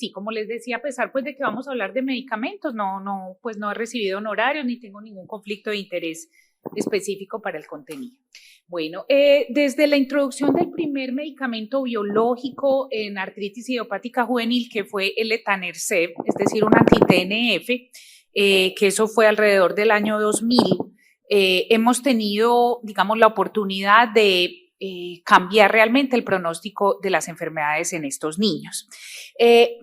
sí, como les decía, a pesar pues de que vamos a hablar de medicamentos, pues no he recibido honorarios ni tengo ningún conflicto de interés específico para el contenido. Bueno, desde la introducción del primer medicamento biológico en artritis idiopática juvenil, que fue el etanercept, es decir, un anti-TNF, que eso fue alrededor del año 2000, hemos tenido, digamos, la oportunidad de cambiar realmente el pronóstico de las enfermedades en estos niños.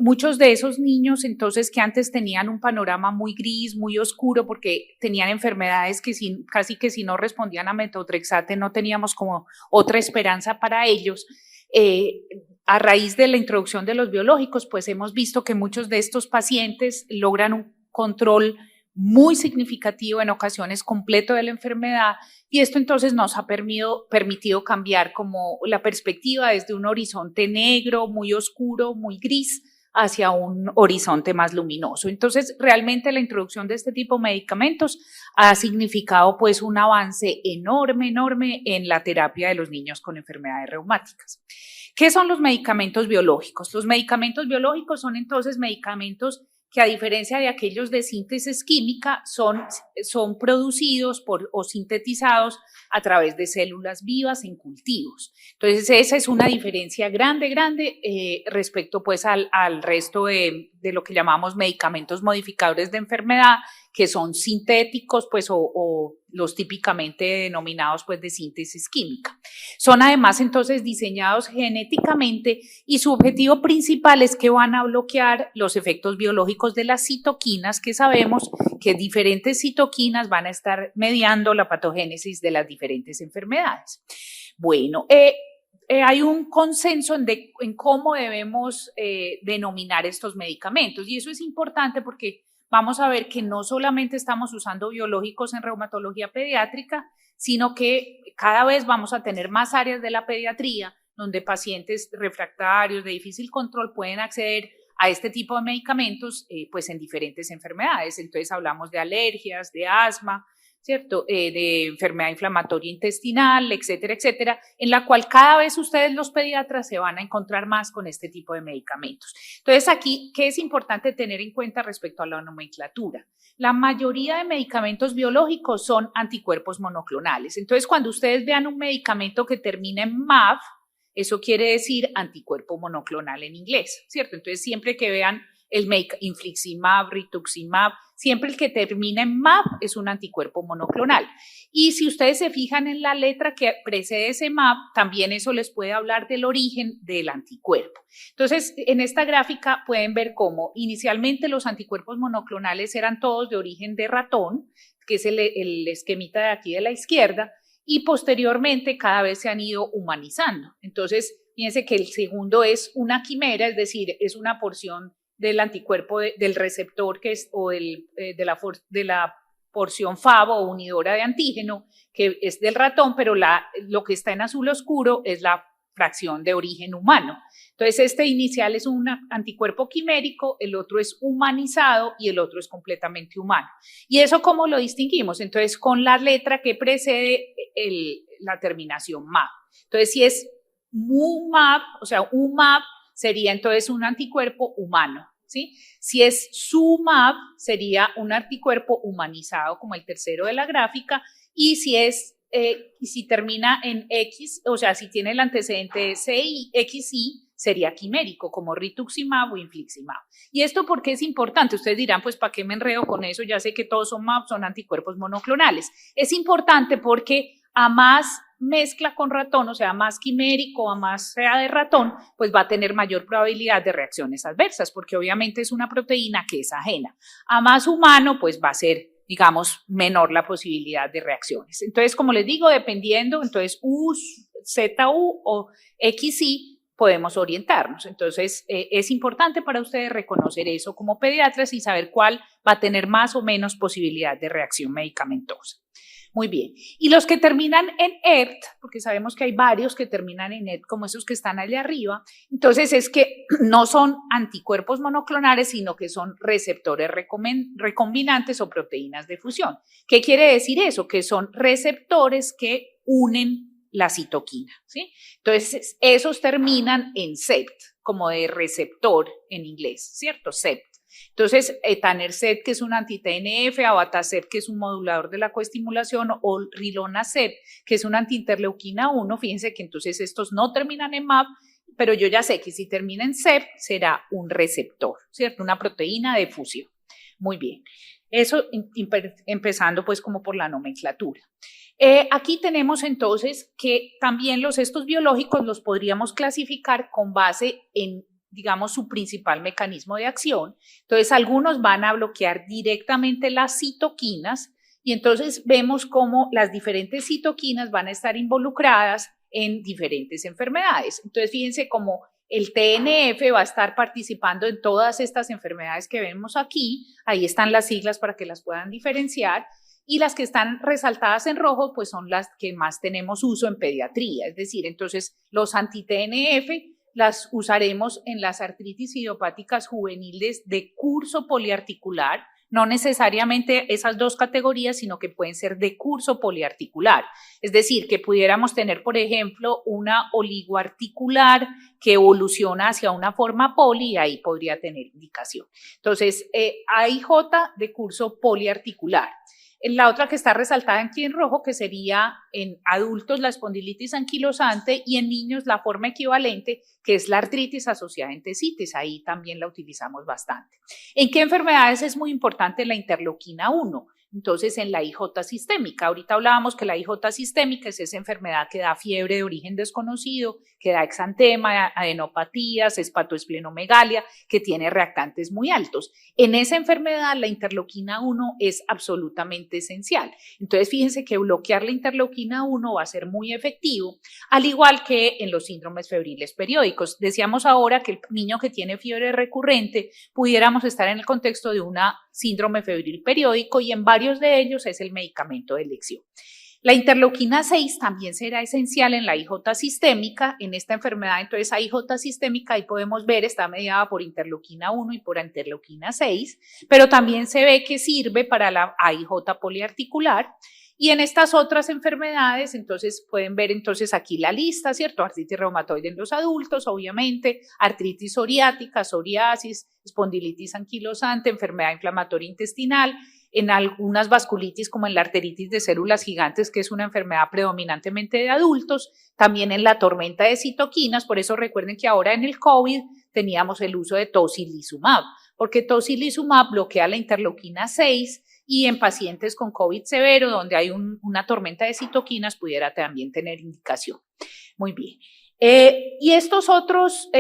Muchos de esos niños entonces que antes tenían un panorama muy gris, muy oscuro, porque tenían enfermedades que casi que si no respondían a metotrexate no teníamos como otra esperanza para ellos. A raíz de la introducción de los biológicos, pues hemos visto que muchos de estos pacientes logran un control muy significativo, en ocasiones completo, de la enfermedad, y esto entonces nos ha permitido cambiar como la perspectiva desde un horizonte negro, muy oscuro, muy gris, hacia un horizonte más luminoso. Entonces, realmente la introducción de este tipo de medicamentos ha significado pues un avance enorme en la terapia de los niños con enfermedades reumáticas. ¿Qué son los medicamentos biológicos? Los medicamentos biológicos son entonces medicamentos que, a diferencia de aquellos de síntesis química, son producidos o sintetizados a través de células vivas en cultivos. Entonces, esa es una diferencia grande respecto pues al resto de lo que llamamos medicamentos modificadores de enfermedad, que son sintéticos pues o los típicamente denominados pues de síntesis química. Son además entonces diseñados genéticamente y su objetivo principal es que van a bloquear los efectos biológicos de las citoquinas, que sabemos que diferentes citoquinas van a estar mediando la patogénesis de las diferentes enfermedades. Bueno, hay un consenso en cómo debemos denominar estos medicamentos, y eso es importante porque vamos a ver que no solamente estamos usando biológicos en reumatología pediátrica, sino que cada vez vamos a tener más áreas de la pediatría donde pacientes refractarios de difícil control pueden acceder a este tipo de medicamentos pues en diferentes enfermedades. Entonces hablamos de alergias, de asma, ¿cierto? De enfermedad inflamatoria intestinal, etcétera, etcétera, en la cual cada vez ustedes los pediatras se van a encontrar más con este tipo de medicamentos. Entonces aquí, ¿qué es importante tener en cuenta respecto a la nomenclatura? La mayoría de medicamentos biológicos son anticuerpos monoclonales. Entonces, cuando ustedes vean un medicamento que termina en MAV, eso quiere decir anticuerpo monoclonal en inglés, ¿cierto? Entonces, siempre que vean el infliximab, rituximab, siempre el que termina en MAB es un anticuerpo monoclonal. Y si ustedes se fijan en la letra que precede ese MAB, también eso les puede hablar del origen del anticuerpo. Entonces, en esta gráfica pueden ver cómo inicialmente los anticuerpos monoclonales eran todos de origen de ratón, que es el esquemita de aquí de la izquierda, y posteriormente cada vez se han ido humanizando. Entonces, fíjense que el segundo es una quimera, es decir, es una porción del anticuerpo del receptor que es, o de la porción FAB o unidora de antígeno, que es del ratón, pero lo que está en azul oscuro es la fracción de origen humano. Entonces, este inicial es un anticuerpo quimérico, el otro es humanizado y el otro es completamente humano. ¿Y eso cómo lo distinguimos? Entonces, con la letra que precede la terminación MAB. Entonces, si es MUMAB, o sea, UMAB, sería entonces un anticuerpo humano, ¿sí? Si es SUMAB, sería un anticuerpo humanizado, como el tercero de la gráfica, y si termina en X, o sea, si tiene el antecedente XY, sería quimérico, como rituximab o infliximab. ¿Y esto por qué es importante? Ustedes dirán, pues, ¿para qué me enredo con eso? Ya sé que todos son MAB, son anticuerpos monoclonales. Es importante porque a más mezcla con ratón, o sea, más quimérico, a más sea de ratón, pues va a tener mayor probabilidad de reacciones adversas, porque obviamente es una proteína que es ajena. A más humano, pues va a ser, digamos, menor la posibilidad de reacciones. Entonces, como les digo, dependiendo, entonces ZU o XY, podemos orientarnos. Entonces, es importante para ustedes reconocer eso como pediatras y saber cuál va a tener más o menos posibilidad de reacción medicamentosa. Muy bien. Y los que terminan en ERT, porque sabemos que hay varios que terminan en ERT, como esos que están allá arriba, entonces es que no son anticuerpos monoclonales, sino que son receptores recombinantes o proteínas de fusión. ¿Qué quiere decir eso? Que son receptores que unen la citoquina, ¿sí? Entonces, esos terminan en CEPT, como de receptor en inglés, ¿cierto? CEP. Entonces, etanercept, que es un anti-TNF, abatacept, que es un modulador de la coestimulación, o rilonacept, que es una antiinterleuquina 1, fíjense que entonces estos no terminan en MAP, pero yo ya sé que si termina en CEP será un receptor, ¿cierto? Una proteína de fusión. Muy bien. Eso empezando pues como por la nomenclatura. Aquí tenemos entonces que también estos biológicos los podríamos clasificar con base en, digamos, su principal mecanismo de acción. Entonces, algunos van a bloquear directamente las citoquinas y entonces vemos cómo las diferentes citoquinas van a estar involucradas en diferentes enfermedades. Entonces, fíjense cómo el TNF va a estar participando en todas estas enfermedades que vemos aquí. Ahí están las siglas para que las puedan diferenciar. Y las que están resaltadas en rojo, pues son las que más tenemos uso en pediatría. Es decir, entonces los anti-TNF las usaremos en las artritis idiopáticas juveniles de curso poliarticular, no necesariamente esas dos categorías, sino que pueden ser de curso poliarticular. Es decir, que pudiéramos tener, por ejemplo, una oligoarticular que evoluciona hacia una forma poli y ahí podría tener indicación. Entonces, AIJ de curso poliarticular. La otra que está resaltada aquí en rojo, que sería en adultos la espondilitis anquilosante y en niños la forma equivalente, que es la artritis asociada a entesitis. Ahí también la utilizamos bastante. ¿En qué enfermedades es muy importante la interleuquina 1? Entonces, en la IJ sistémica. Ahorita hablábamos que la IJ sistémica es esa enfermedad que da fiebre de origen desconocido, que da exantema, adenopatías, hepatoesplenomegalia, que tiene reactantes muy altos. En esa enfermedad, la interleuquina 1 es absolutamente esencial. Entonces, fíjense que bloquear la interleuquina 1 va a ser muy efectivo, al igual que en los síndromes febriles periódicos. Decíamos ahora que el niño que tiene fiebre recurrente pudiéramos estar en el contexto de una síndrome febril periódico y en varios de ellos es el medicamento de elección. La interleuquina 6 también será esencial en la IJ sistémica, en esta enfermedad. Entonces, la IJ sistémica, ahí podemos ver, está mediada por interleuquina 1 y por interleuquina 6, pero también se ve que sirve para la AIJ poliarticular. Y en estas otras enfermedades, entonces pueden ver entonces aquí la lista, ¿cierto? Artritis reumatoide en los adultos, obviamente, artritis psoriática, psoriasis, espondilitis anquilosante, enfermedad inflamatoria intestinal, en algunas vasculitis como en la arteritis de células gigantes, que es una enfermedad predominantemente de adultos, también en la tormenta de citoquinas. Por eso recuerden que ahora en el COVID teníamos el uso de tocilizumab, porque tocilizumab bloquea la interleuquina 6 y en pacientes con COVID severo, donde hay una tormenta de citoquinas, pudiera también tener indicación. Muy bien. Y estos otros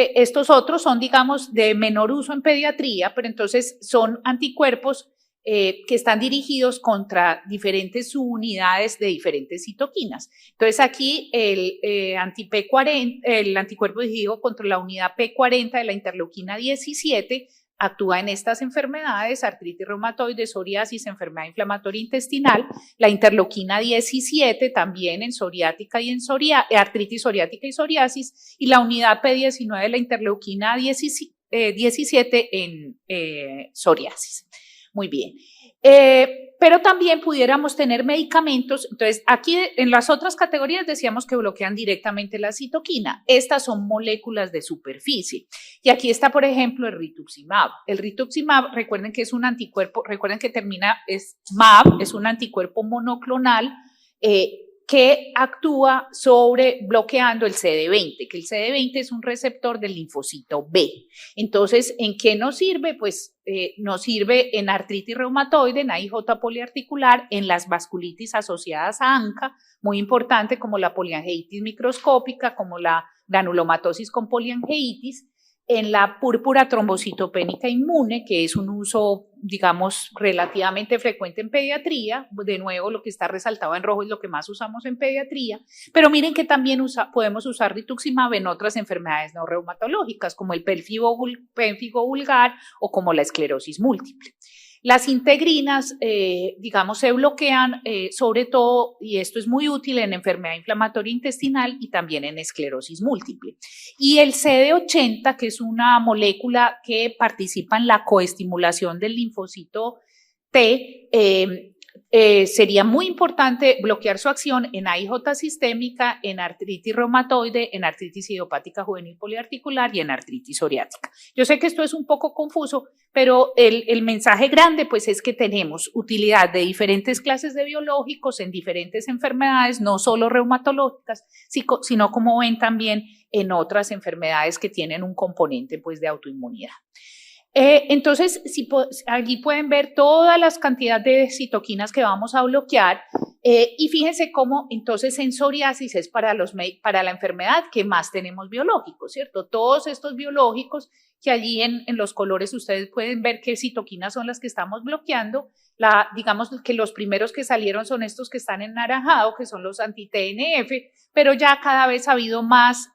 son, digamos, de menor uso en pediatría, pero entonces son anticuerpos que están dirigidos contra diferentes subunidades de diferentes citoquinas. Entonces aquí el anticuerpo dirigido contra la unidad P40 de la interleuquina 17 actúa en estas enfermedades: artritis reumatoide, psoriasis, enfermedad inflamatoria intestinal, la interleuquina 17 también en psoriática y en artritis psoriática y psoriasis, y la unidad P19 de la interleuquina 17 en psoriasis. Muy bien. Pero también pudiéramos tener medicamentos. Entonces, aquí en las otras categorías decíamos que bloquean directamente la citoquina. Estas son moléculas de superficie. Y aquí está, por ejemplo, el rituximab. El rituximab, recuerden que es un anticuerpo, recuerden que MAB, es un anticuerpo monoclonal que actúa bloqueando el CD20, que el CD20 es un receptor del linfocito B. Entonces, ¿en qué nos sirve? Pues nos sirve en artritis reumatoide, en AIJ poliarticular, en las vasculitis asociadas a ANCA, muy importante, como la poliangeitis microscópica, como la granulomatosis con poliangeitis, en la púrpura trombocitopénica inmune, que es un uso, digamos, relativamente frecuente en pediatría. De nuevo, lo que está resaltado en rojo es lo que más usamos en pediatría, pero miren que también podemos usar rituximab en otras enfermedades no reumatológicas, como el pélvigo vulgar o como la esclerosis múltiple. Las integrinas, digamos, se bloquean sobre todo, y esto es muy útil en enfermedad inflamatoria intestinal y también en esclerosis múltiple. Y el CD80, que es una molécula que participa en la coestimulación del linfocito T, sería muy importante bloquear su acción en AIJ sistémica, en artritis reumatoide, en artritis idiopática juvenil poliarticular y en artritis psoriática. Yo sé que esto es un poco confuso, pero el mensaje grande pues es que tenemos utilidad de diferentes clases de biológicos en diferentes enfermedades, no solo reumatológicas, sino como ven también en otras enfermedades que tienen un componente pues de autoinmunidad. Entonces, allí pueden ver todas las cantidades de citoquinas que vamos a bloquear y fíjense cómo entonces en psoriasis es para la enfermedad que más tenemos biológicos, ¿cierto? Todos estos biológicos que allí en los colores ustedes pueden ver qué citoquinas son las que estamos bloqueando. Digamos que los primeros que salieron son estos que están en naranjado, que son los anti-TNF, pero ya cada vez ha habido más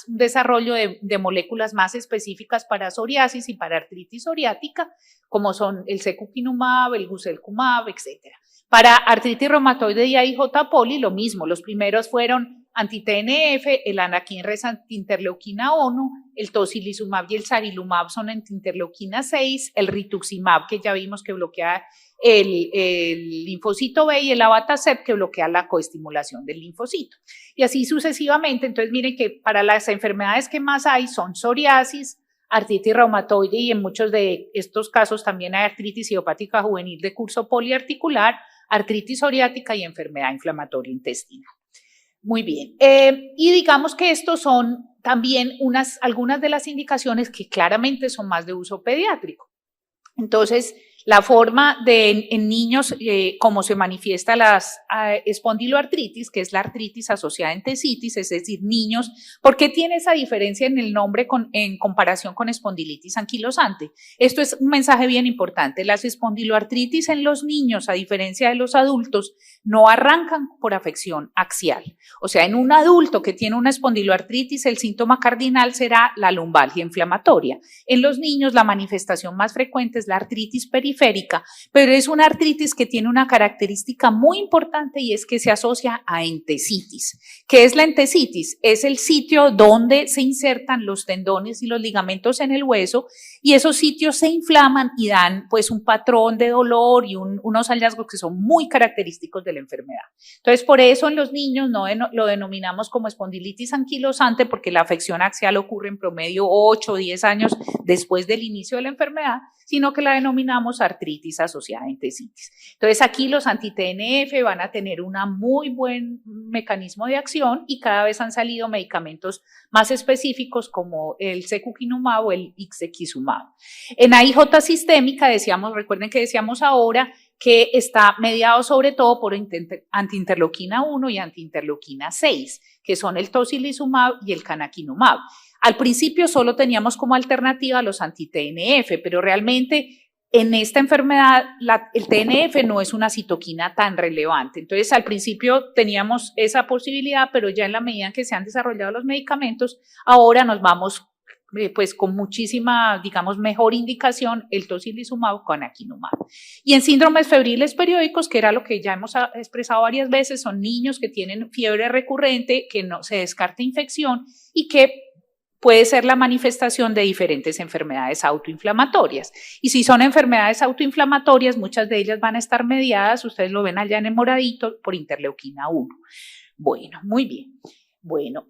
desarrollo de moléculas más específicas para psoriasis y para artritis psoriática, como son el secukinumab, el guselkumab, etcétera. Para artritis reumatoide y AIJ poli, lo mismo, los primeros fueron anti-TNF, el anakinres anti-interleuquina 1, el tocilizumab y el sarilumab son anti-interleuquina 6, el rituximab que ya vimos que bloquea el linfocito B y el abatacept que bloquea la coestimulación del linfocito. Y así sucesivamente, entonces miren que para las enfermedades que más hay son psoriasis, artritis reumatoide y en muchos de estos casos también hay artritis idiopática juvenil de curso poliarticular, artritis psoriática y enfermedad inflamatoria intestinal. Muy bien. Y digamos que estos son también algunas de las indicaciones que claramente son más de uso pediátrico. Entonces, la forma en niños, cómo se manifiesta la espondiloartritis, que es la artritis asociada a entesitis, es decir, niños, ¿por qué tiene esa diferencia en el nombre en comparación con espondilitis anquilosante? Esto es un mensaje bien importante. Las espondiloartritis en los niños, a diferencia de los adultos, no arrancan por afección axial. O sea, en un adulto que tiene una espondiloartritis, el síntoma cardinal será la lumbalgia inflamatoria. En los niños, la manifestación más frecuente es la artritis periférica, pero es una artritis que tiene una característica muy importante y es que se asocia a entesitis. ¿Qué es la entesitis? Es el sitio donde se insertan los tendones y los ligamentos en el hueso y esos sitios se inflaman y dan pues un patrón de dolor y unos hallazgos que son muy característicos de la enfermedad. Entonces, por eso en los niños lo denominamos como espondilitis anquilosante porque la afección axial ocurre en promedio 8 o 10 años después del inicio de la enfermedad, sino que la denominamos artritis asociada a entesitis. Entonces, aquí los anti-TNF van a tener un muy buen mecanismo de acción y cada vez han salido medicamentos más específicos como el secukinumab o el ixekizumab. En AIJ sistémica recuerden que decíamos ahora que está mediado sobre todo por antiinterleuquina 1 y antiinterleuquina 6, que son el tocilizumab y el canakinumab. Al principio solo teníamos como alternativa los anti-TNF, pero realmente en esta enfermedad el TNF no es una citoquina tan relevante. Entonces, al principio teníamos esa posibilidad, pero ya en la medida en que se han desarrollado los medicamentos, ahora nos vamos pues con muchísima, digamos, mejor indicación el tocilizumab con canakinumab. Y en síndromes febriles periódicos, que era lo que ya hemos expresado varias veces, son niños que tienen fiebre recurrente, que no se descarta infección y que puede ser la manifestación de diferentes enfermedades autoinflamatorias. Y si son enfermedades autoinflamatorias, muchas de ellas van a estar mediadas, ustedes lo ven allá en el moradito, por interleuquina 1. Bueno, muy bien. Bueno,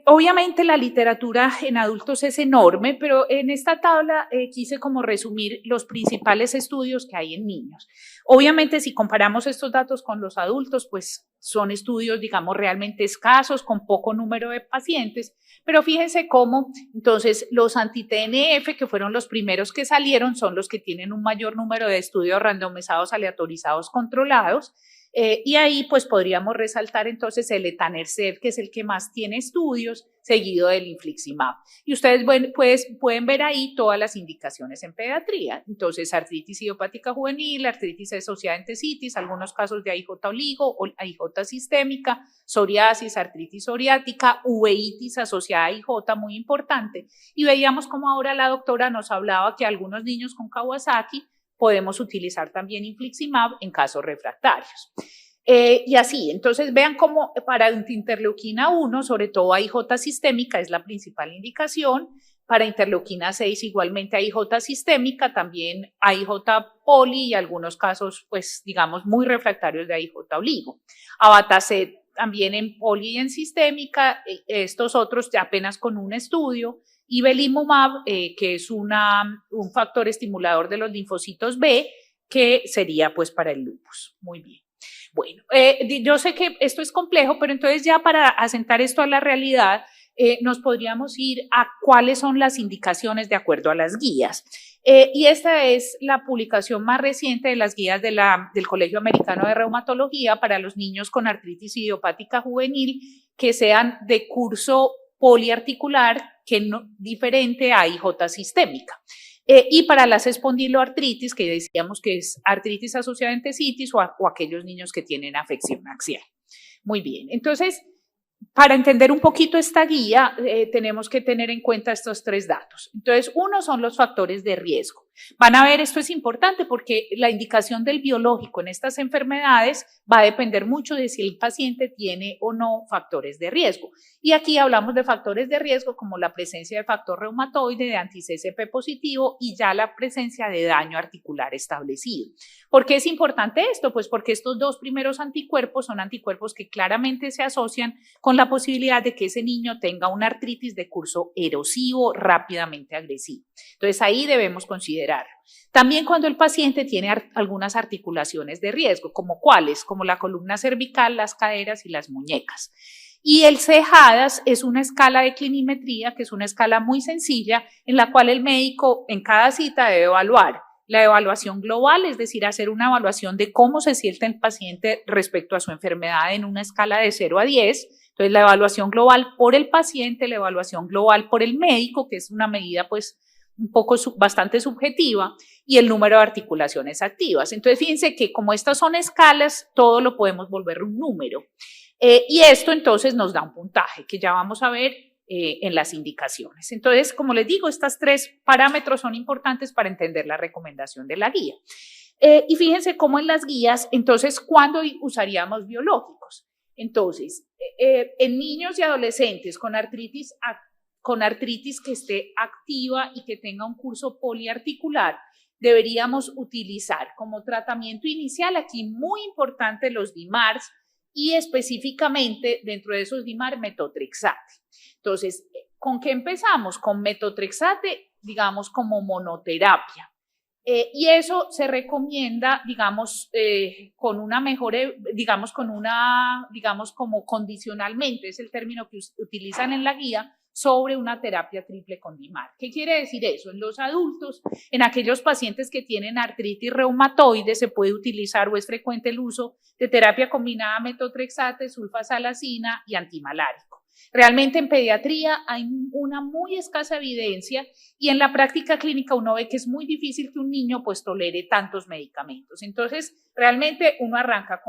obviamente la literatura en adultos es enorme, pero en esta tabla quise como resumir los principales estudios que hay en niños. Obviamente, si comparamos estos datos con los adultos, pues son estudios, digamos, realmente escasos, con poco número de pacientes, pero fíjense cómo, entonces, los anti-TNF, que fueron los primeros que salieron, son los que tienen un mayor número de estudios randomizados, aleatorizados, controlados. Y ahí pues podríamos resaltar entonces el etanercept, que es el que más tiene estudios, seguido del infliximab. Y ustedes pueden ver ahí todas las indicaciones en pediatría. Entonces, artritis idiopática juvenil, artritis asociada a entesitis, algunos casos de AIJ oligo o AIJ sistémica, psoriasis, artritis psoriática, uveitis asociada a AIJ, muy importante. Y veíamos como ahora la doctora nos hablaba que algunos niños con Kawasaki podemos utilizar también infliximab en casos refractarios. Y así, entonces vean cómo para interleuquina 1, sobre todo AIJ sistémica, es la principal indicación. Para interleuquina 6 igualmente AIJ sistémica, también AIJ poli y algunos casos, pues digamos, muy refractarios de AIJ oligo. Abatacept también en poli y en sistémica, estos otros ya apenas con un estudio. Y belimumab, que es un factor estimulador de los linfocitos B, que sería pues para el lupus. Muy bien. Bueno, yo sé que esto es complejo, pero entonces ya para asentar esto a la realidad, nos podríamos ir a cuáles son las indicaciones de acuerdo a las guías. Y esta es la publicación más reciente de las guías del Colegio Americano de Reumatología para los niños con artritis idiopática juvenil que sean de curso poliarticular, que no, diferente a IJ sistémica. Y para las espondiloartritis, que decíamos que es artritis asociada a entesitis o aquellos niños que tienen afección axial. Muy bien, entonces, para entender un poquito esta guía, tenemos que tener en cuenta estos 3 datos. Entonces, uno son los factores de riesgo. Van a ver, esto es importante porque la indicación del biológico en estas enfermedades va a depender mucho de si el paciente tiene o no factores de riesgo. Y aquí hablamos de factores de riesgo como la presencia de factor reumatoide, de anti-CCP positivo y ya la presencia de daño articular establecido. ¿Por qué es importante esto? Pues porque estos 2 primeros anticuerpos son anticuerpos que claramente se asocian con la posibilidad de que ese niño tenga una artritis de curso erosivo rápidamente agresivo. Entonces ahí debemos considerar. También cuando el paciente tiene algunas articulaciones de riesgo, como cuáles, como la columna cervical, las caderas y las muñecas. Y el CEJADAS es una escala de clinimetría, que es una escala muy sencilla, en la cual el médico en cada cita debe evaluar la evaluación global, es decir, hacer una evaluación de cómo se siente el paciente respecto a su enfermedad en una escala de 0 a 10. Entonces, la evaluación global por el paciente, la evaluación global por el médico, que es una medida pues un poco bastante subjetiva, y el número de articulaciones activas. Entonces, fíjense que como estas son escalas, todo lo podemos volver un número. Y esto entonces nos da un puntaje que ya vamos a ver en las indicaciones. Entonces, como les digo, estos 3 parámetros son importantes para entender la recomendación de la guía. Y fíjense cómo en las guías, entonces, ¿cuándo usaríamos biológicos? Entonces, en niños y adolescentes con artritis que esté activa y que tenga un curso poliarticular, deberíamos utilizar como tratamiento inicial, aquí muy importante, los DIMARS y específicamente dentro de esos DIMARS metotrexate. Entonces, ¿con qué empezamos? Con metotrexate, digamos, como monoterapia. Y eso se recomienda, digamos, con una mejor, digamos, como condicionalmente, es el término que utilizan en la guía, sobre una terapia triple con DIMAR. ¿Qué quiere decir eso? En los adultos, en aquellos pacientes que tienen artritis reumatoide, se puede utilizar o es frecuente el uso de terapia combinada metotrexate, sulfasalacina y antimalárico. Realmente en pediatría hay una muy escasa evidencia y en la práctica clínica uno ve que es muy difícil que un niño pues tolere tantos medicamentos. Entonces, realmente uno arranca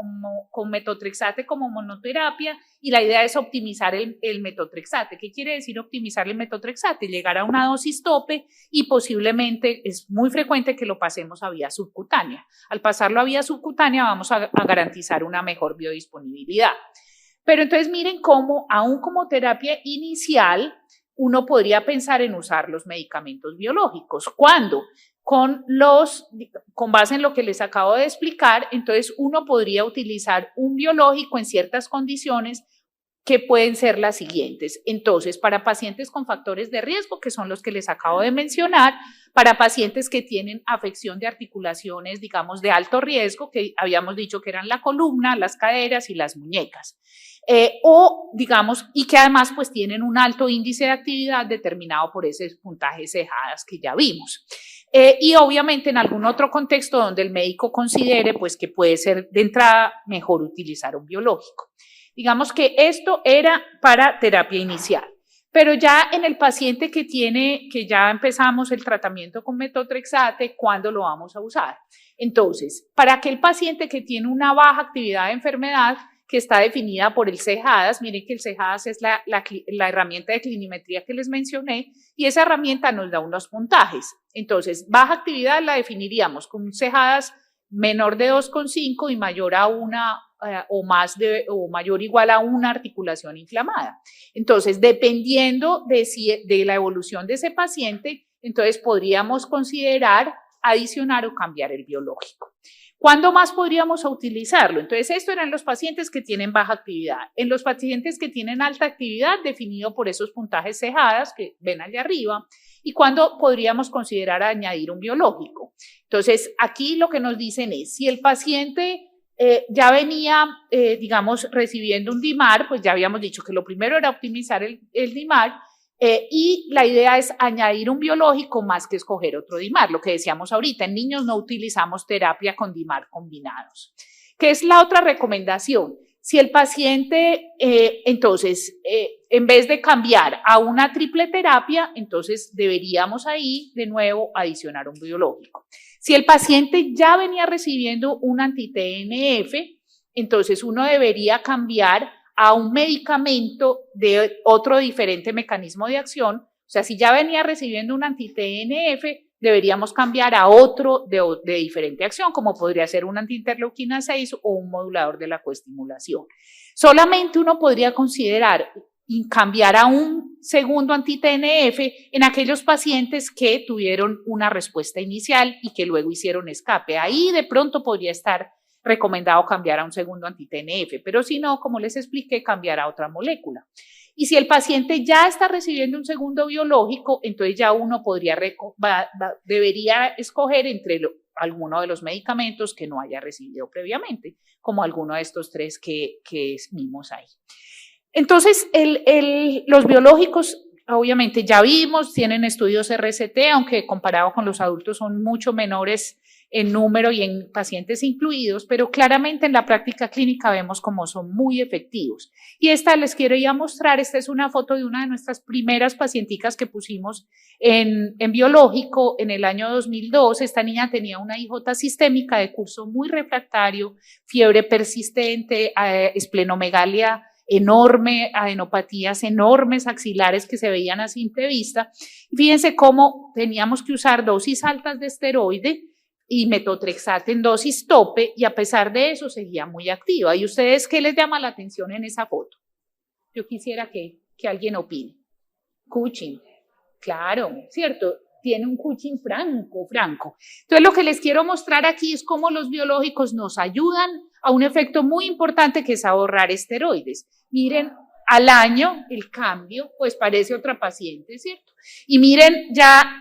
con metotrexate como monoterapia y la idea es optimizar el metotrexate. ¿Qué quiere decir optimizar el metotrexate? Llegar a una dosis tope y posiblemente es muy frecuente que lo pasemos a vía subcutánea. Al pasarlo a vía subcutánea vamos a garantizar una mejor biodisponibilidad. Pero entonces miren cómo, aún como terapia inicial, uno podría pensar en usar los medicamentos biológicos. ¿Cuándo? Con base en lo que les acabo de explicar, entonces uno podría utilizar un biológico en ciertas condiciones que pueden ser las siguientes. Entonces, para pacientes con factores de riesgo, que son los que les acabo de mencionar, para pacientes que tienen afección de articulaciones, digamos, de alto riesgo, que habíamos dicho que eran la columna, las caderas y las muñecas. O, digamos, y que además pues tienen un alto índice de actividad determinado por ese puntaje CEJADAS que ya vimos. Y obviamente en algún otro contexto donde el médico considere pues que puede ser de entrada mejor utilizar un biológico. Digamos que esto era para terapia inicial, pero ya en el paciente que ya empezamos el tratamiento con metotrexate, ¿cuándo lo vamos a usar? Entonces, para aquel paciente que tiene una baja actividad de enfermedad, que está definida por el CEJADAS, miren que el CEJADAS es la herramienta de clinimetría que les mencioné, y esa herramienta nos da unos puntajes. Entonces, baja actividad la definiríamos con un CEJADAS menor de 2,5 y mayor a o mayor o igual a una articulación inflamada. Entonces, dependiendo de la evolución de ese paciente, entonces podríamos considerar adicionar o cambiar el biológico. ¿Cuándo más podríamos utilizarlo? Entonces, esto eran los pacientes que tienen baja actividad. En los pacientes que tienen alta actividad, definido por esos puntajes cejadas que ven allá arriba, y cuándo podríamos considerar añadir un biológico. Entonces, aquí lo que nos dicen es, si el paciente ya venía, digamos, recibiendo un DIMAR, pues ya habíamos dicho que lo primero era optimizar el DIMAR, y la idea es añadir un biológico más que escoger otro DIMAR, lo que decíamos ahorita, en niños no utilizamos terapia con DIMAR combinados. ¿Qué es la otra recomendación? Si el paciente, entonces, en vez de cambiar a una triple terapia, entonces deberíamos ahí de nuevo adicionar un biológico. Si el paciente ya venía recibiendo un anti-TNF, entonces uno debería cambiar a un medicamento de otro diferente mecanismo de acción. O sea, si ya venía recibiendo un anti-TNF, deberíamos cambiar a otro de diferente acción, como podría ser una antiinterleuquina 6 o un modulador de la coestimulación. Solamente uno podría considerar cambiar a un segundo anti-TNF en aquellos pacientes que tuvieron una respuesta inicial y que luego hicieron escape. Ahí de pronto podría estar recomendado cambiar a un segundo anti-TNF, pero si no, como les expliqué, cambiar a otra molécula. Y si el paciente ya está recibiendo un segundo biológico, entonces ya uno debería escoger entre alguno de los medicamentos que no haya recibido previamente, como alguno de estos tres que vimos ahí. Entonces, los biológicos, obviamente ya vimos, tienen estudios RCT, aunque comparado con los adultos son mucho menores en número y en pacientes incluidos, pero claramente en la práctica clínica vemos cómo son muy efectivos. Y esta les quiero ya mostrar, esta es una foto de una de nuestras primeras pacienticas que pusimos en biológico en el año 2002. Esta niña tenía una IJ sistémica de curso muy refractario, fiebre persistente, esplenomegalia enorme, adenopatías enormes axilares que se veían a simple vista. Fíjense cómo teníamos que usar dosis altas de esteroide y metotrexate en dosis tope, y a pesar de eso seguía muy activa. ¿Y ustedes qué les llama la atención en esa foto? Yo quisiera que alguien opine. Cushing, claro, ¿cierto? Tiene un Cushing franco. Entonces, lo que les quiero mostrar aquí es cómo los biológicos nos ayudan a un efecto muy importante que es ahorrar esteroides. Miren, al año el cambio, pues parece otra paciente, ¿cierto? Y miren ya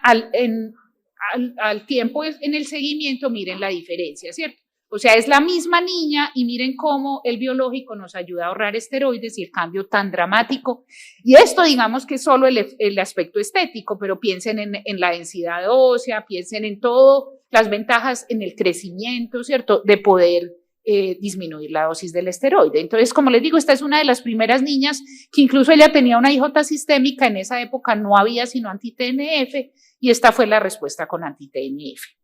al tiempo en el seguimiento, miren la diferencia, ¿cierto? O sea, es la misma niña y miren cómo el biológico nos ayuda a ahorrar esteroides y el cambio tan dramático. Y esto, digamos que es solo el aspecto estético, pero piensen en la densidad ósea, piensen en todas las ventajas en el crecimiento, ¿cierto? De poder disminuir la dosis del esteroide. Entonces, como les digo, esta es una de las primeras niñas que incluso ella tenía una IJ sistémica, en esa época no había sino anti-TNF, y esta fue la respuesta con anti-TNF.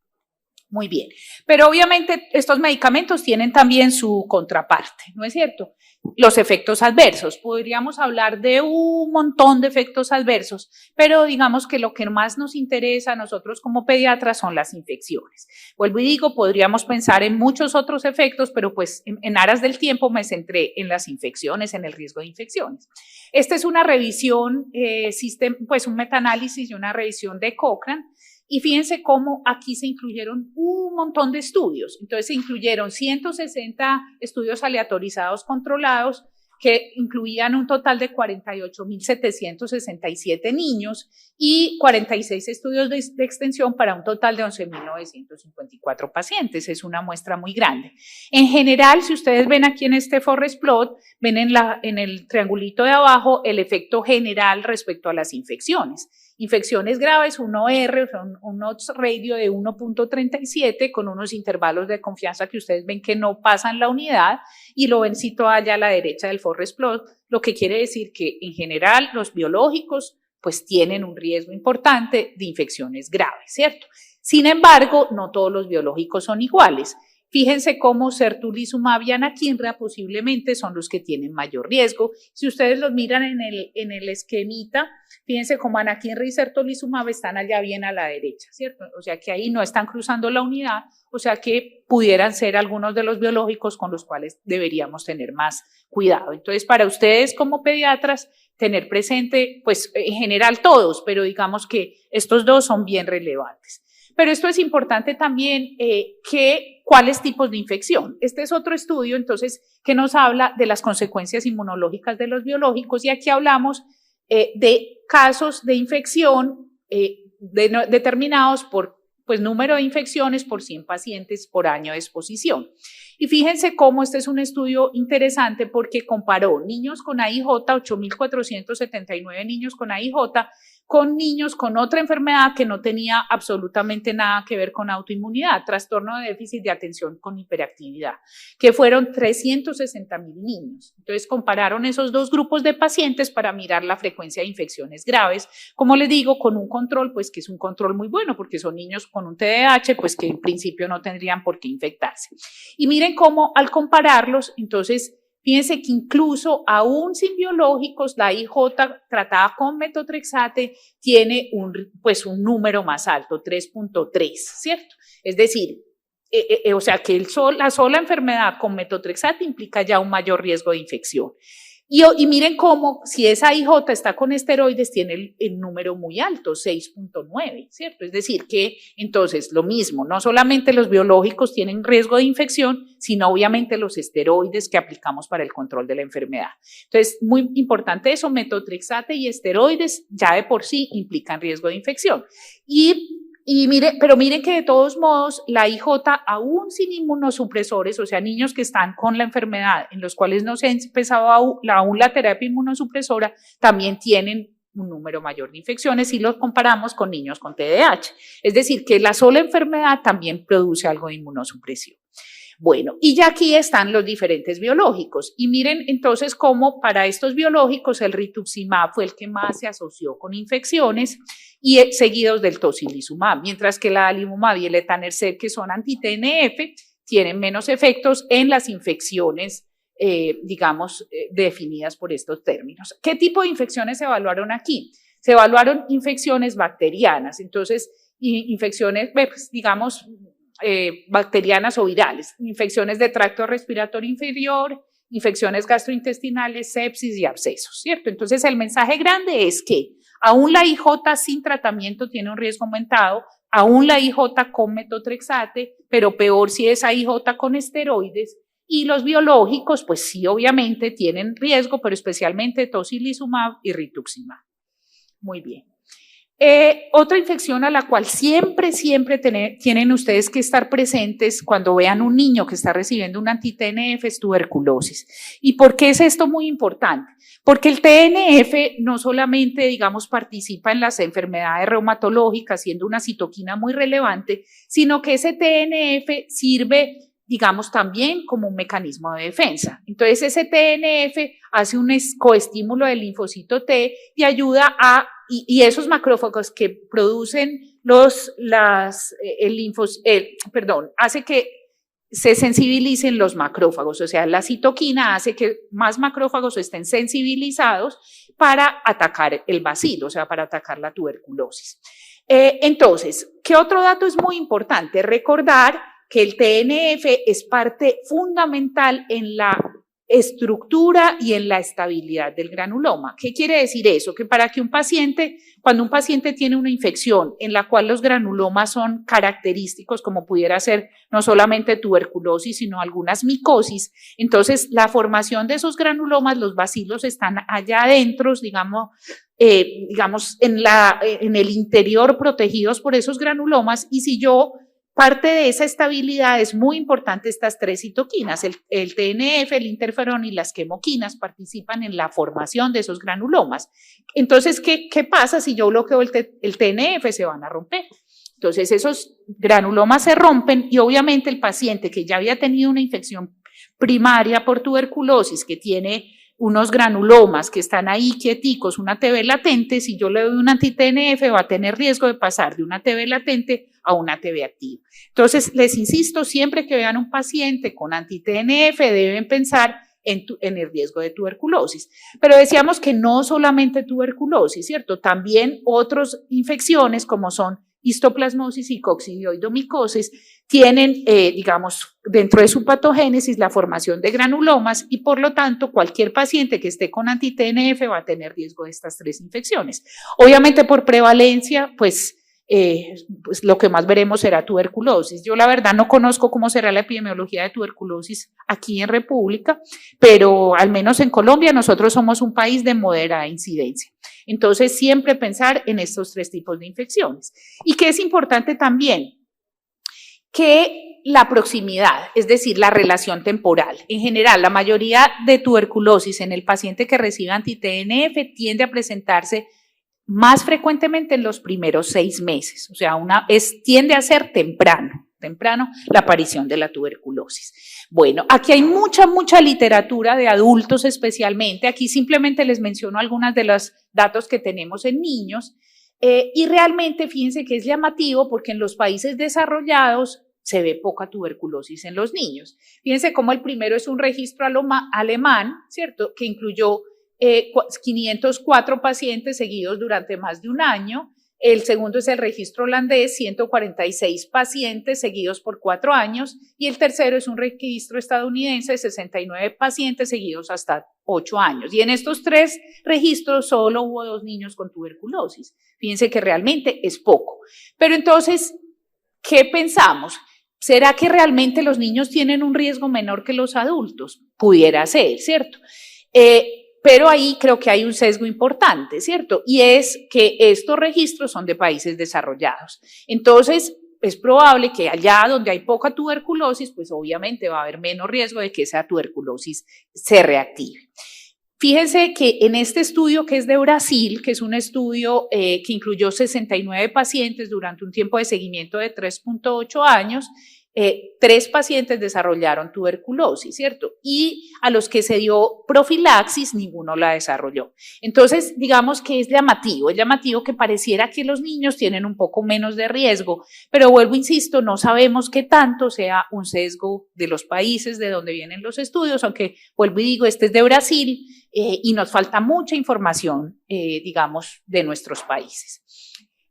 Muy bien, pero obviamente estos medicamentos tienen también su contraparte, ¿no es cierto? Los efectos adversos, podríamos hablar de un montón de efectos adversos, pero digamos que lo que más nos interesa a nosotros como pediatras son las infecciones. Vuelvo y digo, podríamos pensar en muchos otros efectos, pero pues en aras del tiempo me centré en las infecciones, en el riesgo de infecciones. Esta es una revisión, pues un metaanálisis y una revisión de Cochrane. Y fíjense cómo aquí se incluyeron un montón de estudios. Entonces se incluyeron 160 estudios aleatorizados controlados que incluían un total de 48.767 niños y 46 estudios de extensión para un total de 11.954 pacientes. Es una muestra muy grande. En general, si ustedes ven aquí en este forest plot, ven en el triangulito de abajo el efecto general respecto a las infecciones. Infecciones graves, 1R, un odds ratio de 1.37 con unos intervalos de confianza que ustedes ven que no pasan la unidad, y lo ven situado allá a la derecha del forest plot, lo que quiere decir que en general los biológicos pues tienen un riesgo importante de infecciones graves, ¿cierto? Sin embargo, no todos los biológicos son iguales. Fíjense cómo certolizumab y anakinra posiblemente son los que tienen mayor riesgo. Si ustedes los miran en el esquemita, fíjense cómo anakinra y certolizumab están allá bien a la derecha, ¿cierto? O sea que ahí no están cruzando la unidad, o sea que pudieran ser algunos de los biológicos con los cuales deberíamos tener más cuidado. Entonces, para ustedes como pediatras, tener presente, pues en general todos, pero digamos que estos dos son bien relevantes. Pero esto es importante también, ¿cuáles tipos de infección? Este es otro estudio, entonces, que nos habla de las consecuencias inmunológicas de los biológicos, y aquí hablamos de casos de infección determinados por pues, número de infecciones por 100 pacientes por año de exposición. Y fíjense cómo este es un estudio interesante porque comparó niños con AIJ, 8.479 niños con AIJ, con niños con otra enfermedad que no tenía absolutamente nada que ver con autoinmunidad, trastorno de déficit de atención con hiperactividad, que fueron 360.000 niños. Entonces compararon esos dos grupos de pacientes para mirar la frecuencia de infecciones graves, como les digo, con un control, pues que es un control muy bueno porque son niños con un TDAH, pues que en principio no tendrían por qué infectarse. Y miren cómo al compararlos, entonces, fíjense que incluso aún sin biológicos, la IJ tratada con metotrexate tiene un número más alto, 3.3, ¿cierto? Es decir, o sea que la sola enfermedad con metotrexate implica ya un mayor riesgo de infección. Y miren cómo, si esa IJ está con esteroides, tiene el número muy alto, 6.9, ¿cierto? Es decir, que entonces lo mismo, no solamente los biológicos tienen riesgo de infección, sino obviamente los esteroides que aplicamos para el control de la enfermedad. Entonces, muy importante eso, metotrexate y esteroides ya de por sí implican riesgo de infección. Pero miren que de todos modos la IJ, aún sin inmunosupresores, o sea, niños que están con la enfermedad en los cuales no se ha empezado aún la terapia inmunosupresora, también tienen un número mayor de infecciones si los comparamos con niños con TDAH. Es decir, que la sola enfermedad también produce algo de inmunosupresión. Bueno, y ya aquí están los diferentes biológicos. Y miren entonces cómo para estos biológicos el rituximab fue el que más se asoció con infecciones y seguidos del tocilizumab, mientras que la adalimumab y el etanercept, que son anti-TNF, tienen menos efectos en las infecciones, definidas por estos términos. ¿Qué tipo de infecciones se evaluaron aquí? Se evaluaron infecciones bacterianas, entonces infecciones, pues, bacterianas o virales, infecciones de tracto respiratorio inferior, infecciones gastrointestinales, sepsis y abscesos, ¿cierto? Entonces el mensaje grande es que aún la IJ sin tratamiento tiene un riesgo aumentado, aún la IJ con metotrexate, pero peor si es IJ con esteroides, y los biológicos, pues sí, obviamente tienen riesgo, pero especialmente tocilizumab y rituximab. Muy bien. Otra infección a la cual siempre tienen ustedes que estar presentes cuando vean un niño que está recibiendo un anti-TNF es tuberculosis. ¿Y por qué es esto muy importante? Porque el TNF no solamente, participa en las enfermedades reumatológicas, siendo una citoquina muy relevante, sino que ese TNF sirve también como un mecanismo de defensa. Entonces, ese TNF hace un coestímulo del linfocito T y ayuda y esos macrófagos que producen hace que se sensibilicen los macrófagos, o sea, la citoquina hace que más macrófagos estén sensibilizados para atacar el bacilo, o sea, para atacar la tuberculosis. Entonces, ¿qué otro dato es muy importante? Recordar que el TNF es parte fundamental en la estructura y en la estabilidad del granuloma. ¿Qué quiere decir eso? Que para que cuando un paciente tiene una infección en la cual los granulomas son característicos, como pudiera ser no solamente tuberculosis, sino algunas micosis, entonces la formación de esos granulomas, los bacilos están allá adentro, en el interior protegidos por esos granulomas, y si parte de esa estabilidad es muy importante estas tres citoquinas, el TNF, el interferón y las quemoquinas participan en la formación de esos granulomas. Entonces, ¿qué pasa si yo bloqueo el TNF? Se van a romper. Entonces, esos granulomas se rompen y obviamente el paciente que ya había tenido una infección primaria por tuberculosis, que tiene unos granulomas que están ahí quieticos, una TB latente, si yo le doy un anti-TNF va a tener riesgo de pasar de una TB latente a una TB activa. Entonces, les insisto, siempre que vean un paciente con anti-TNF, deben pensar en el riesgo de tuberculosis. Pero decíamos que no solamente tuberculosis, ¿cierto? También otras infecciones como son histoplasmosis y coccidioidomicosis tienen, digamos, dentro de su patogénesis la formación de granulomas y por lo tanto cualquier paciente que esté con anti-TNF va a tener riesgo de estas 3 infecciones. Obviamente por prevalencia, pues lo que más veremos será tuberculosis. Yo la verdad no conozco cómo será la epidemiología de tuberculosis aquí en República, pero al menos en Colombia nosotros somos un país de moderada incidencia. Entonces siempre pensar en estos 3 tipos de infecciones. Y que es importante también que la proximidad, es decir, la relación temporal. En general, la mayoría de tuberculosis en el paciente que recibe anti-TNF tiende a presentarse más frecuentemente en los primeros 6 meses, o sea, tiende a ser temprano la aparición de la tuberculosis. Bueno, aquí hay mucha literatura de adultos especialmente, aquí simplemente les menciono algunos de los datos que tenemos en niños, y realmente fíjense que es llamativo porque en los países desarrollados se ve poca tuberculosis en los niños. Fíjense cómo el primero es un registro alemán, ¿cierto?, que incluyó 504 pacientes seguidos durante más de un año. El segundo es el registro holandés, 146 pacientes seguidos por 4 años. Y el tercero es un registro estadounidense, 69 pacientes seguidos hasta 8 años. Y en estos 3 registros solo hubo 2 niños con tuberculosis. Fíjense que realmente es poco. Pero entonces, ¿qué pensamos? ¿Será que realmente los niños tienen un riesgo menor que los adultos? Pudiera ser, ¿cierto? Pero ahí creo que hay un sesgo importante, ¿cierto? Y es que estos registros son de países desarrollados. Entonces, es probable que allá donde hay poca tuberculosis, pues obviamente va a haber menos riesgo de que esa tuberculosis se reactive. Fíjense que en este estudio que es de Brasil, que es un estudio que incluyó 69 pacientes durante un tiempo de seguimiento de 3.8 años, 3 pacientes desarrollaron tuberculosis, ¿cierto? Y a los que se dio profilaxis, ninguno la desarrolló. Entonces, digamos que es llamativo que pareciera que los niños tienen un poco menos de riesgo, pero vuelvo, insisto, no sabemos qué tanto sea un sesgo de los países de donde vienen los estudios, aunque vuelvo y digo, este es de Brasil y nos falta mucha información, digamos, de nuestros países.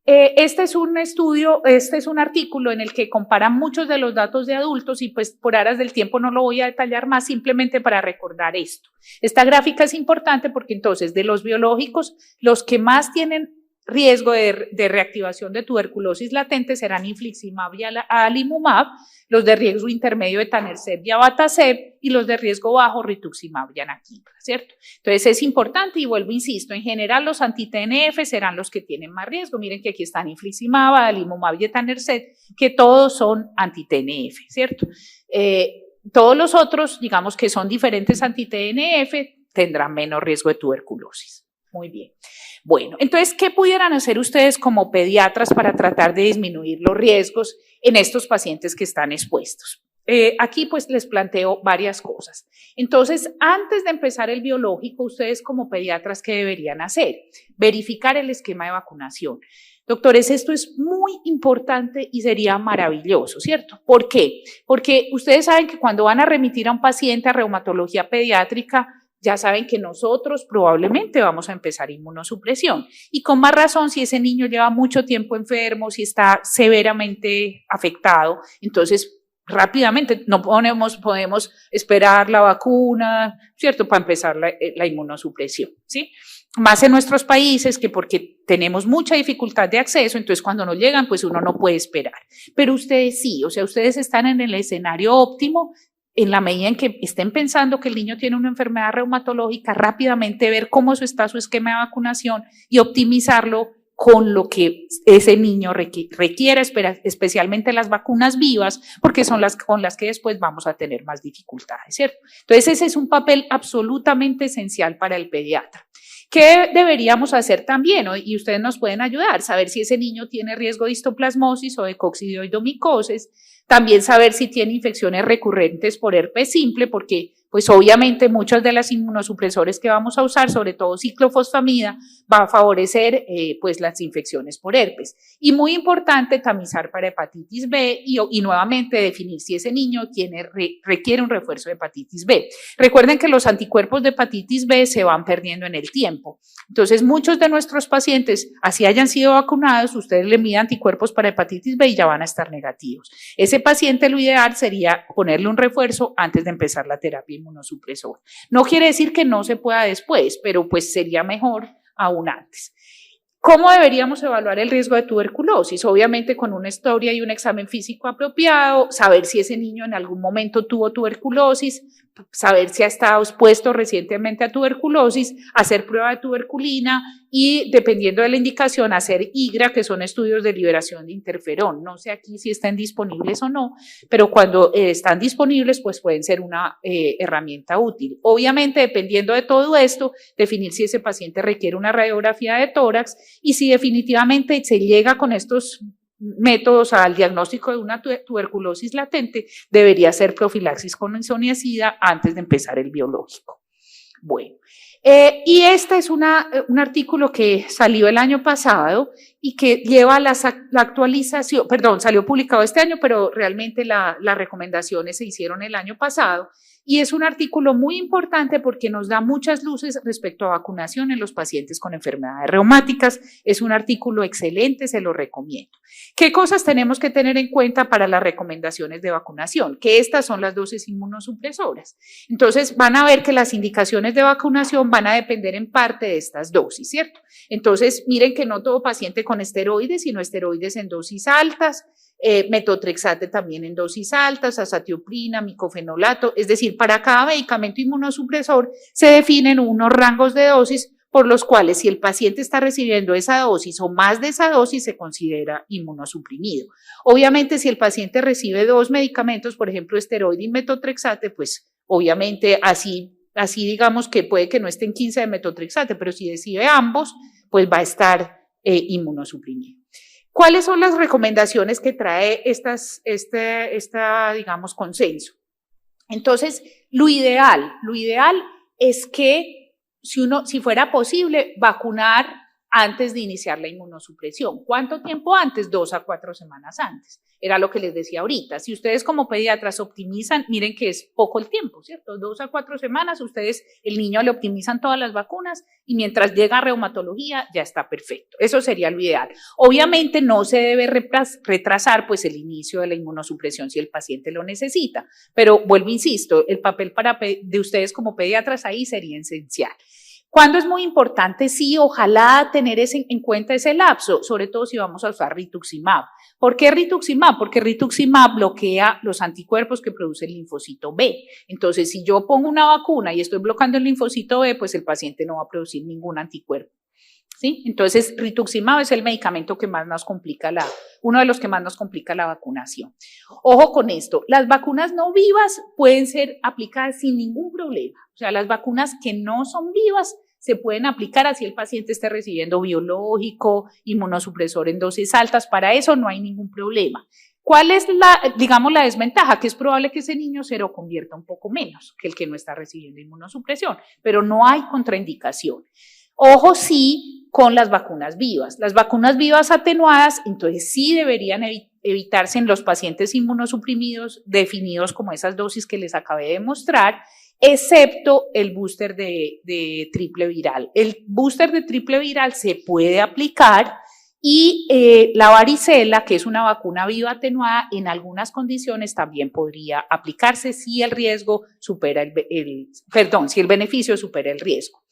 Este es un artículo en el que compara muchos de los datos de adultos y pues por aras del tiempo no lo voy a detallar más, simplemente para recordar esto. Esta gráfica es importante porque entonces de los biológicos, los que más tienen riesgo de reactivación de tuberculosis latente serán infliximab y adalimumab, los de riesgo intermedio etanercept y abatacept y los de riesgo bajo rituximab y anakinra, ¿cierto? Entonces es importante y vuelvo, insisto, en general los anti-TNF serán los que tienen más riesgo. Miren que aquí están infliximab, adalimumab y etanercept, que todos son anti-TNF, ¿cierto? Todos los otros, digamos que son diferentes anti-TNF, tendrán menos riesgo de tuberculosis. Muy bien. Bueno, entonces, ¿qué pudieran hacer ustedes como pediatras para tratar de disminuir los riesgos en estos pacientes que están expuestos? Aquí pues les planteo varias cosas. Entonces, antes de empezar el biológico, ustedes como pediatras, ¿qué deberían hacer? Verificar el esquema de vacunación. Doctores, esto es muy importante y sería maravilloso, ¿cierto? ¿Por qué? Porque ustedes saben que cuando van a remitir a un paciente a reumatología pediátrica, ya saben que nosotros probablemente vamos a empezar inmunosupresión. Y con más razón, si ese niño lleva mucho tiempo enfermo, si está severamente afectado, entonces rápidamente no podemos esperar la vacuna, ¿cierto?, para empezar la inmunosupresión, ¿sí? Más en nuestros países, que porque tenemos mucha dificultad de acceso, entonces cuando no llegan, pues uno no puede esperar. Pero ustedes sí, o sea, ustedes están en el escenario óptimo. En la medida en que estén pensando que el niño tiene una enfermedad reumatológica, rápidamente ver cómo está su esquema de vacunación y optimizarlo con lo que ese niño requiera, especialmente las vacunas vivas, porque son las con las que después vamos a tener más dificultades, ¿cierto? Entonces ese es un papel absolutamente esencial para el pediatra. ¿Qué deberíamos hacer también? Y ustedes nos pueden ayudar, saber si ese niño tiene riesgo de histoplasmosis o de coccidioidomicosis, también saber si tiene infecciones recurrentes por herpes simple, porque pues obviamente muchas de las inmunosupresores que vamos a usar, sobre todo ciclofosfamida, va a favorecer pues las infecciones por herpes. Y muy importante tamizar para hepatitis B y nuevamente definir si ese niño requiere un refuerzo de hepatitis B. Recuerden que los anticuerpos de hepatitis B se van perdiendo en el tiempo. Entonces, muchos de nuestros pacientes, así hayan sido vacunados, ustedes le miden anticuerpos para hepatitis B y ya van a estar negativos. Ese paciente, lo ideal sería ponerle un refuerzo antes de empezar la terapia inmunosupresora. No quiere decir que no se pueda después, pero pues sería mejor aún antes. ¿Cómo deberíamos evaluar el riesgo de tuberculosis? Obviamente con una historia y un examen físico apropiado, saber si ese niño en algún momento tuvo tuberculosis, saber si ha estado expuesto recientemente a tuberculosis, hacer prueba de tuberculina y, dependiendo de la indicación, hacer IGRA, que son estudios de liberación de interferón. No sé aquí si están disponibles o no, pero cuando están disponibles, pues pueden ser una herramienta útil. Obviamente, dependiendo de todo esto, definir si ese paciente requiere una radiografía de tórax y si definitivamente se llega con estos métodos al diagnóstico de una tuberculosis latente, debería ser profilaxis con isoniazida antes de empezar el biológico. Bueno, y este es un artículo que salió el año pasado y que lleva la actualización, perdón, salió publicado este año, pero realmente las recomendaciones se hicieron el año pasado. Y es un artículo muy importante porque nos da muchas luces respecto a vacunación en los pacientes con enfermedades reumáticas. Es un artículo excelente, se lo recomiendo. ¿Qué cosas tenemos que tener en cuenta para las recomendaciones de vacunación? Que estas son las dosis inmunosupresoras. Entonces, van a ver que las indicaciones de vacunación van a depender en parte de estas dosis, ¿cierto? Entonces, miren que no todo paciente con esteroides, sino esteroides en dosis altas, metotrexate también en dosis altas, azatioprina, micofenolato, es decir, para cada medicamento inmunosupresor se definen unos rangos de dosis por los cuales si el paciente está recibiendo esa dosis o más de esa dosis se considera inmunosuprimido. Obviamente si el paciente recibe dos medicamentos, por ejemplo esteroide y metotrexate, pues obviamente así digamos que puede que no esté en 15 de metotrexate, pero si recibe ambos, pues va a estar inmunosuprimido. ¿Cuáles son las recomendaciones que trae digamos, consenso? Entonces, lo ideal es que si fuera posible, vacunar antes de iniciar la inmunosupresión. ¿Cuánto tiempo antes? 2 a 4 semanas antes. Era lo que les decía ahorita. Si ustedes como pediatras optimizan, miren que es poco el tiempo, ¿cierto? 2 a 4 semanas, el niño le optimizan todas las vacunas y mientras llega a reumatología ya está perfecto. Eso sería lo ideal. Obviamente no se debe retrasar pues el inicio de la inmunosupresión si el paciente lo necesita, pero vuelvo, insisto, el papel de ustedes como pediatras ahí sería esencial. ¿Cuándo es muy importante? Sí, ojalá tener en cuenta ese lapso, sobre todo si vamos a usar rituximab. ¿Por qué rituximab? Porque rituximab bloquea los anticuerpos que produce el linfocito B. Entonces, si yo pongo una vacuna y estoy bloqueando el linfocito B, pues el paciente no va a producir ningún anticuerpo. ¿Sí? Entonces, rituximab es el medicamento que más nos complica uno de los que más nos complica la vacunación. Ojo con esto, las vacunas no vivas pueden ser aplicadas sin ningún problema. O sea, las vacunas que no son vivas se pueden aplicar así el paciente esté recibiendo biológico, inmunosupresor en dosis altas, para eso no hay ningún problema. ¿Cuál es digamos, la desventaja? Que es probable que ese niño seroconvierta un poco menos que el que no está recibiendo inmunosupresión, pero no hay contraindicación. Ojo sí con las vacunas vivas. Las vacunas vivas atenuadas, entonces sí deberían evitarse en los pacientes inmunosuprimidos definidos como esas dosis que les acabé de mostrar, excepto el booster de triple viral. El booster de triple viral se puede aplicar y la varicela, que es una vacuna viva atenuada, en algunas condiciones también podría aplicarse si el riesgo supera si el beneficio supera el riesgo.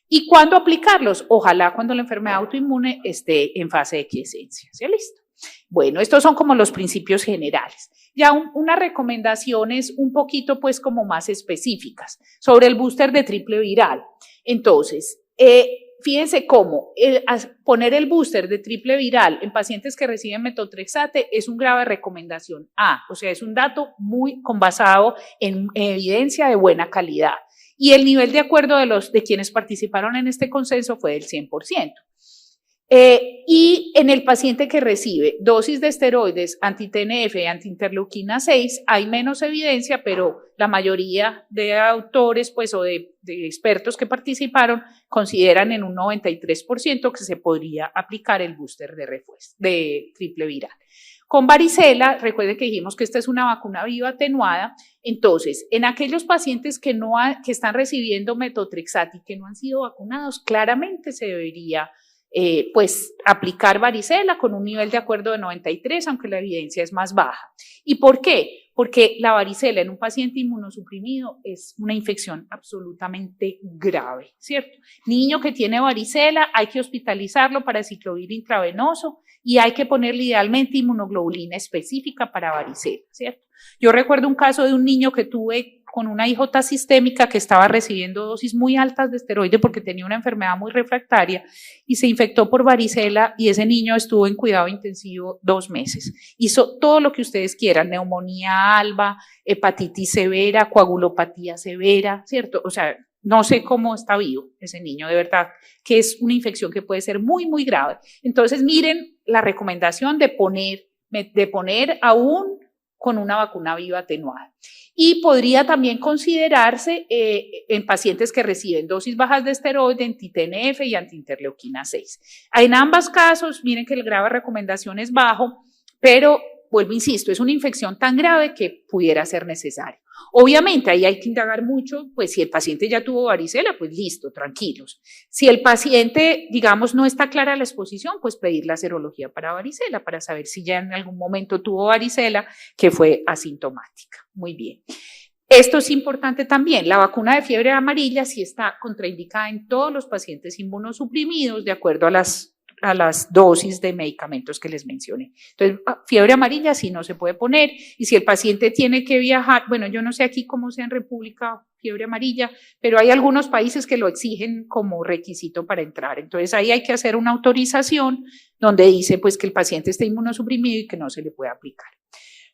¿Y cuándo aplicarlos? Ojalá cuando la enfermedad autoinmune esté en fase de quiescencia. ¿Sí? ¿Listo? Bueno, estos son como los principios generales. Ya unas recomendaciones un poquito pues como más específicas sobre el booster de triple viral. Entonces, fíjense cómo poner el booster de triple viral en pacientes que reciben metotrexate es una grave recomendación. O sea, es un dato muy basado en evidencia de buena calidad. Y el nivel de acuerdo de quienes participaron en este consenso fue del 100%. Y en el paciente que recibe dosis de esteroides anti-TNF y anti-interleuquina 6 hay menos evidencia, pero la mayoría de autores pues, o de expertos que participaron consideran en un 93% que se podría aplicar el booster de refuerzo, de triple viral. Con varicela, recuerden que dijimos que esta es una vacuna viva atenuada, entonces en aquellos pacientes que están recibiendo metotrexato y que no han sido vacunados, claramente se debería pues aplicar varicela con un nivel de acuerdo de 93, aunque la evidencia es más baja. ¿Y por qué? Porque la varicela en un paciente inmunosuprimido es una infección absolutamente grave, ¿cierto? Niño que tiene varicela hay que hospitalizarlo para ciclovir intravenoso y hay que ponerle idealmente inmunoglobulina específica para varicela, ¿cierto? Yo recuerdo un caso de un niño que tuve con una IJ sistémica que estaba recibiendo dosis muy altas de esteroide porque tenía una enfermedad muy refractaria y se infectó por varicela y ese niño estuvo en cuidado intensivo 2 meses. Hizo todo lo que ustedes quieran, neumonía alba, hepatitis severa, coagulopatía severa, ¿cierto? O sea, no sé cómo está vivo ese niño, de verdad, que es una infección que puede ser muy, muy grave. Entonces, miren la recomendación de poner aún con una vacuna viva atenuada. Y podría también considerarse en pacientes que reciben dosis bajas de esteroide, anti-TNF y anti-interleuquina 6. En ambos casos, miren que el grado de recomendación es bajo, pero vuelvo, insisto, es una infección tan grave que pudiera ser necesario. Obviamente, ahí hay que indagar mucho, pues si el paciente ya tuvo varicela, pues listo, tranquilos. Si el paciente, digamos, no está clara la exposición, pues pedir la serología para varicela, para saber si ya en algún momento tuvo varicela que fue asintomática. Muy bien. Esto es importante también, la vacuna de fiebre amarilla sí está contraindicada en todos los pacientes inmunosuprimidos de acuerdo a las dosis de medicamentos que les mencioné. Entonces, fiebre amarilla sí no se puede poner, y si el paciente tiene que viajar, bueno, yo no sé aquí cómo sea en República fiebre amarilla, pero hay algunos países que lo exigen como requisito para entrar. Entonces, ahí hay que hacer una autorización donde dice pues que el paciente está inmunosuprimido y que no se le puede aplicar.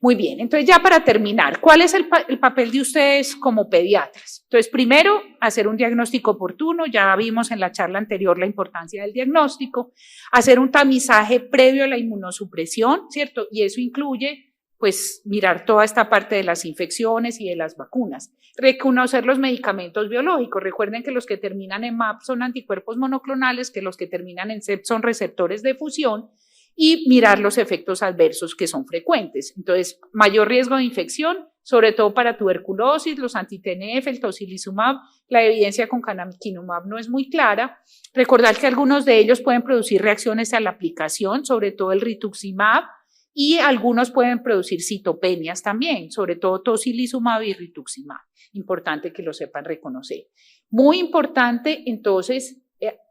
Muy bien, entonces ya para terminar, ¿cuál es el papel de ustedes como pediatras? Entonces, primero, hacer un diagnóstico oportuno, ya vimos en la charla anterior la importancia del diagnóstico, hacer un tamizaje previo a la inmunosupresión, ¿cierto? Y eso incluye, pues, mirar toda esta parte de las infecciones y de las vacunas, reconocer los medicamentos biológicos, recuerden que los que terminan en MAP son anticuerpos monoclonales, que los que terminan en CEP son receptores de fusión, y mirar los efectos adversos que son frecuentes. Entonces, mayor riesgo de infección, sobre todo para tuberculosis, los anti-TNF, el tocilizumab, la evidencia con canakinumab no es muy clara. Recordar que algunos de ellos pueden producir reacciones a la aplicación, sobre todo el rituximab, y algunos pueden producir citopenias también, sobre todo tocilizumab y rituximab. Importante que lo sepan reconocer. Muy importante, entonces,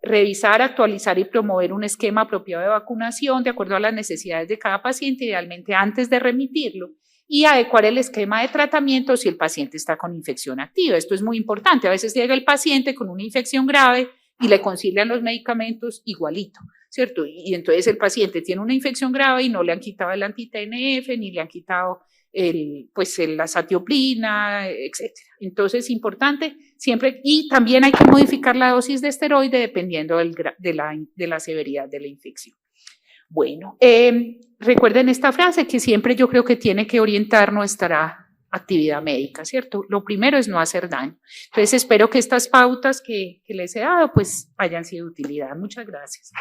revisar, actualizar y promover un esquema apropiado de vacunación de acuerdo a las necesidades de cada paciente, idealmente antes de remitirlo, y adecuar el esquema de tratamiento si el paciente está con infección activa. Esto es muy importante. A veces llega el paciente con una infección grave y le concilian los medicamentos igualito, ¿cierto? Y entonces el paciente tiene una infección grave y no le han quitado el anti-TNF ni le han quitado la satioprina, etcétera. Entonces, importante siempre, y también hay que modificar la dosis de esteroide dependiendo de la severidad de la infección. Bueno, recuerden esta frase que siempre yo creo que tiene que orientar nuestra actividad médica, ¿cierto? Lo primero es no hacer daño. Entonces, espero que estas pautas que les he dado, pues, hayan sido de utilidad. Muchas gracias.